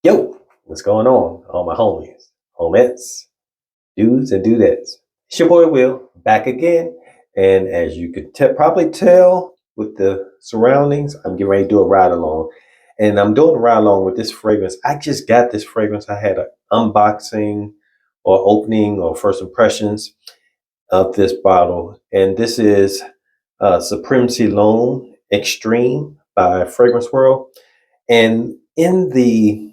Yo, what's going on? All my homies, homettes, dudes and dudettes. It's your boy Will, back again. And as you could probably tell with the surroundings, I'm getting ready to do a ride along. And I'm doing a ride along with this fragrance. I just got this fragrance. I had an unboxing or opening or first impressions of this bottle. And this is Supreme Cologne Extreme by Fragrance World. And in the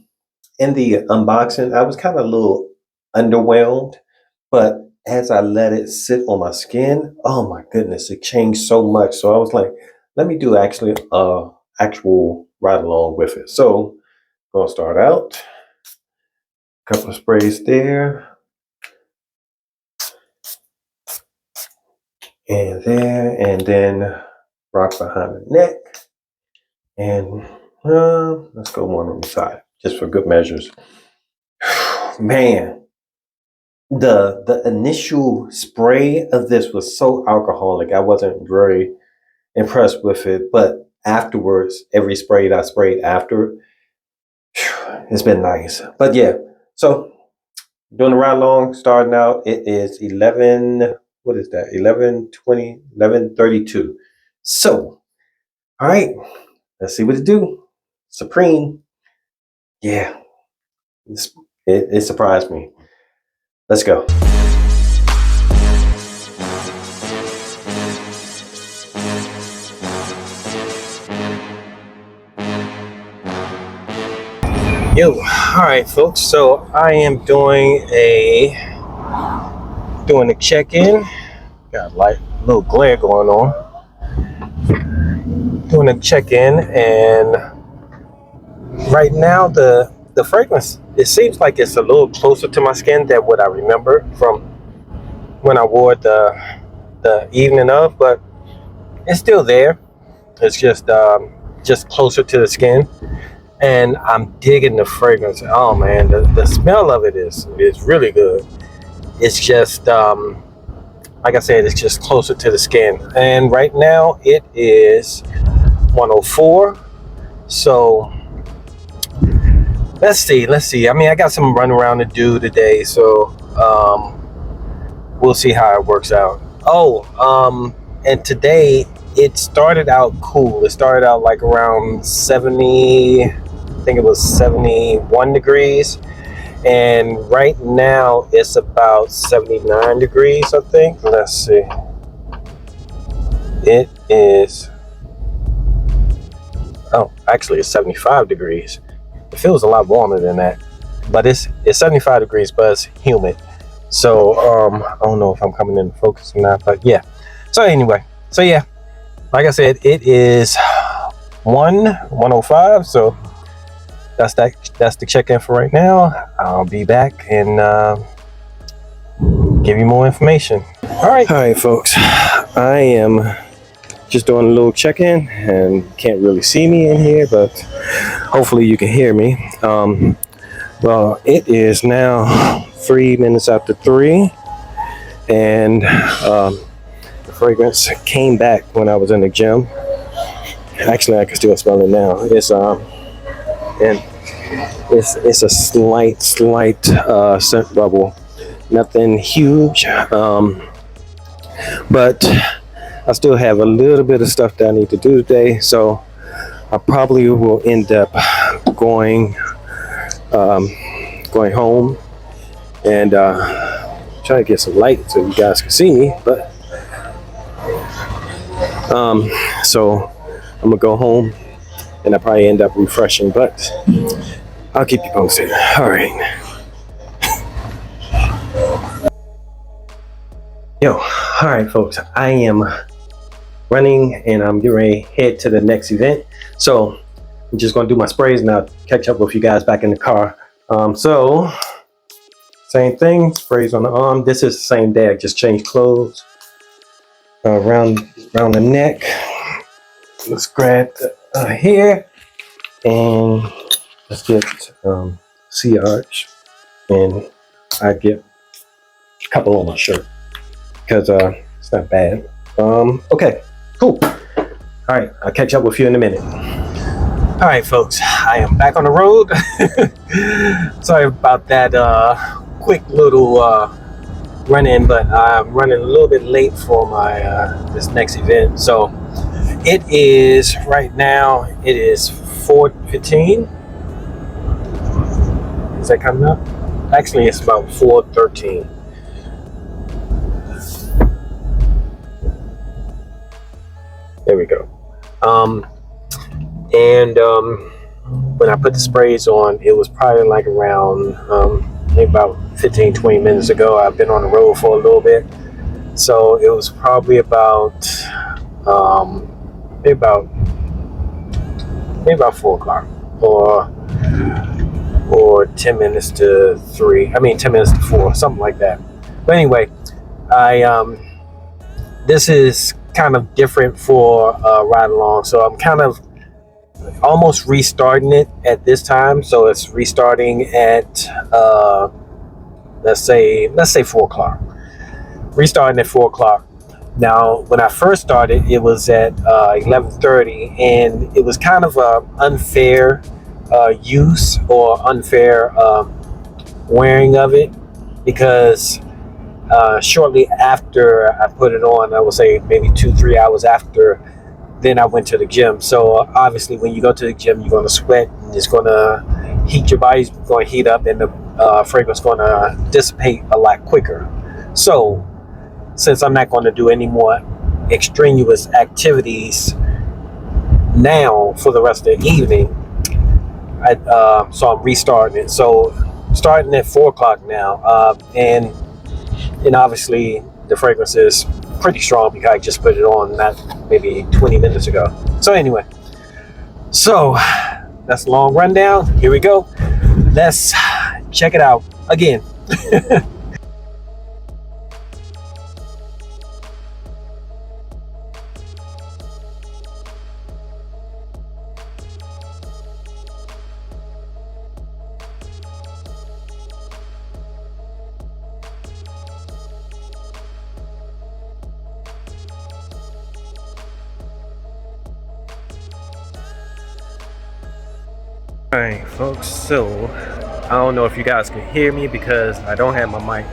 unboxing, I was kind of a little underwhelmed, but as I let it sit on my skin, oh my goodness, it changed so much. So I was like, let me do actually actual ride along with it. So gonna start out, a couple of sprays there and there, and then rock behind the neck, and let's go one on the side just for good measures. Man, the initial spray of this was so alcoholic. I wasn't very impressed with it, but afterwards, every spray that I sprayed after, it's been nice. But yeah, so doing the ride along, starting out, it is 11, what is that? 11:20, 11:32. So, all right, let's see what it do. Supreme, yeah, it surprised me. Let's go. Yo, all right, folks. So I am doing a check-in. Got a little glare going on. Doing a check-in, and right now the fragrance, it seems like it's a little closer to my skin than what I remember from when I wore the evening of, but it's still there. It's just closer to the skin. And I'm digging the fragrance. Oh man, the smell of it is really good. It's just like I said, it's just closer to the skin. And right now it is 104. So let's see. I mean, I got some run around to do today, so we'll see how it works out. And today it started out cool. It started out like around 70, I think it was 71 degrees. And right now it's about 79 degrees, I think. Let's see. It is, actually it's 75 degrees. It feels a lot warmer than that. But it's 75 degrees, but it's humid. So I don't know if I'm coming in focus or not, but yeah. So anyway, like I said, it is 105. So that's the check-in for right now. I'll be back and give you more information. All right, folks. I am just doing a little check-in, and can't really see me in here, but hopefully you can hear me. Well, it is now 3 minutes after 3, and the fragrance came back when I was in the gym. Actually, I can still smell it now. It's a slight scent bubble, nothing huge, but I still have a little bit of stuff that I need to do today, so I probably will end up going home and try to get some light so you guys can see me. But so I'm gonna go home and I probably end up refreshing, but I'll keep you posted. All right. Yo, all right, folks. I am running and I'm getting ready to head to the next event. So I'm just gonna do my sprays and I'll catch up with you guys back in the car. So same thing, sprays on the arm. This is the same day. I just changed clothes. Around the neck. Let's grab the hair and let's get C-arch, and I get a couple on my shirt because it's not bad. Okay, cool. All right, I'll catch up with you in a minute. All right, folks, I am back on the road. Sorry about that quick little run in, but I'm running a little bit late for my this next event. So it is right now. It is 4:15. Is that coming up? Actually, it's about 4:13. There we go. When I put the sprays on, it was probably like around maybe about 15-20 minutes ago. I've been on the road for a little bit, so it was probably about maybe about 4 o'clock or 10 minutes to 3. I mean 10 minutes to 4, something like that. But anyway, this is kind of different for ride along, so I'm kind of almost restarting it at this time. So it's restarting at let's say 4 o'clock. Restarting at 4 o'clock. Now, when I first started, it was at 11:30, and it was kind of a unfair use or unfair wearing of it, because shortly after I put it on, I would say maybe 2-3 hours after, then I went to the gym. So obviously when you go to the gym, you're going to sweat, and it's going to heat, your body's going to heat up, and the fragrance going to dissipate a lot quicker. So since I'm not going to do any more extraneous activities now for the rest of the evening, so I'm restarting it. So starting at 4 o'clock now, and obviously the fragrance is pretty strong because I just put it on not maybe 20 minutes ago. So anyway, so that's a long rundown. Here we go. Let's check it out again. Alright, folks, so I don't know if you guys can hear me because I don't have my mic,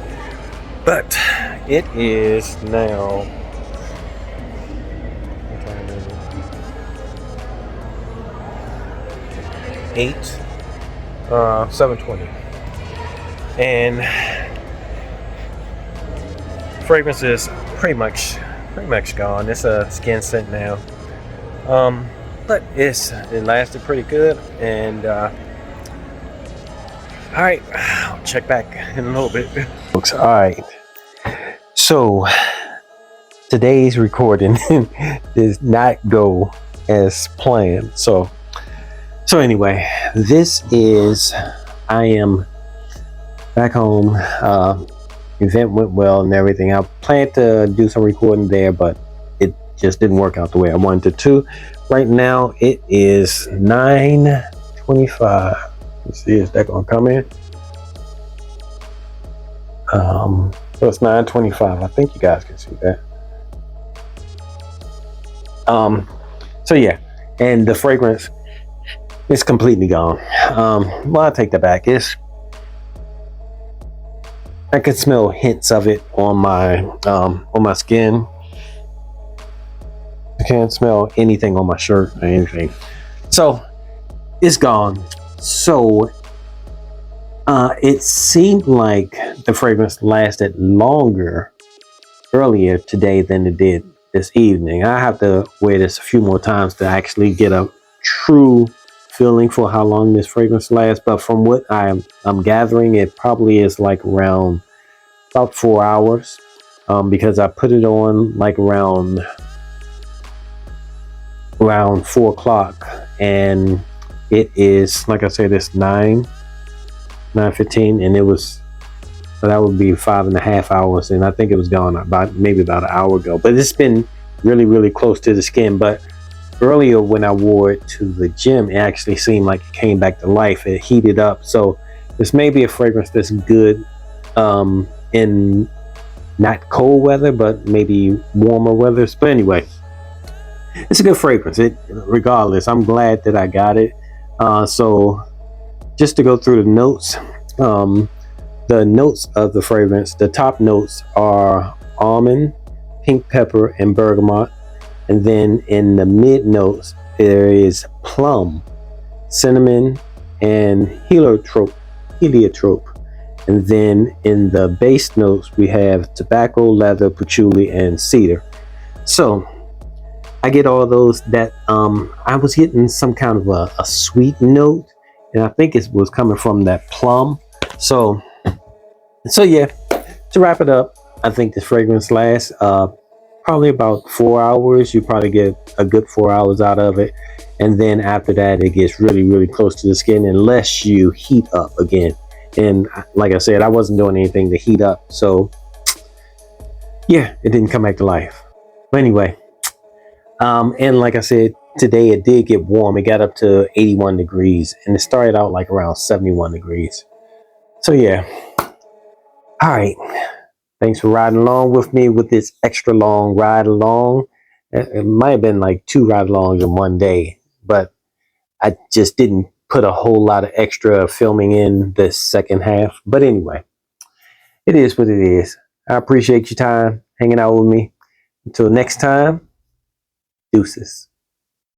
but it is now 7:20, and fragrance is pretty much gone. It's a skin scent now. But it lasted pretty good, and all right, I'll check back in a little bit. Folks, all right, so today's recording did not go as planned. So anyway, I am back home. Event went well and everything. I planned to do some recording there, but it just didn't work out the way I wanted it to. Right now it is 9:25. Let's see, is that gonna come in? So it's 9:25. I think you guys can see that. So yeah, and the fragrance is completely gone. Well, I take that back. I can smell hints of it on my skin. I can't smell anything on my shirt or anything. So it's gone. So it seemed like the fragrance lasted longer earlier today than it did this evening. I have to wear this a few more times to actually get a true feeling for how long this fragrance lasts. But from what I'm gathering, it probably is like around about 4 hours, because I put it on like around 4 o'clock, and it is, like I said, it's 9:15, and it was, so that would be 5.5 hours, and I think it was gone maybe about an hour ago. But it's been really close to the skin. But earlier when I wore it to the gym, it actually seemed like it came back to life. It heated up. So this may be a fragrance that's good in not cold weather, but maybe warmer weathers. But anyway, It's a good fragrance. It, regardless, I'm glad that I got it. So just to go through um, the notes of the fragrance, the top notes are almond, pink pepper, and bergamot. And then in the mid notes, there is plum, cinnamon, and heliotrope. And then in the base notes, we have tobacco, leather, patchouli, and cedar. So I get all those that I was getting some kind of a sweet note, and I think it was coming from that plum. So yeah, to wrap it up, I think this fragrance lasts probably about 4 hours. You probably get a good 4 hours out of it, and then after that, it gets really, really close to the skin unless you heat up again. And like I said, I wasn't doing anything to heat up, so yeah, it didn't come back to life. But anyway, and like I said, today it did get warm. It got up to 81 degrees, and it started out like around 71 degrees. So yeah, all right. Thanks for riding along with me with this extra long ride along. It might have been like 2 ride-alongs in one day, but I just didn't put a whole lot of extra filming in this second half. But anyway, it is what it is. I appreciate your time hanging out with me. Until next time, deuces.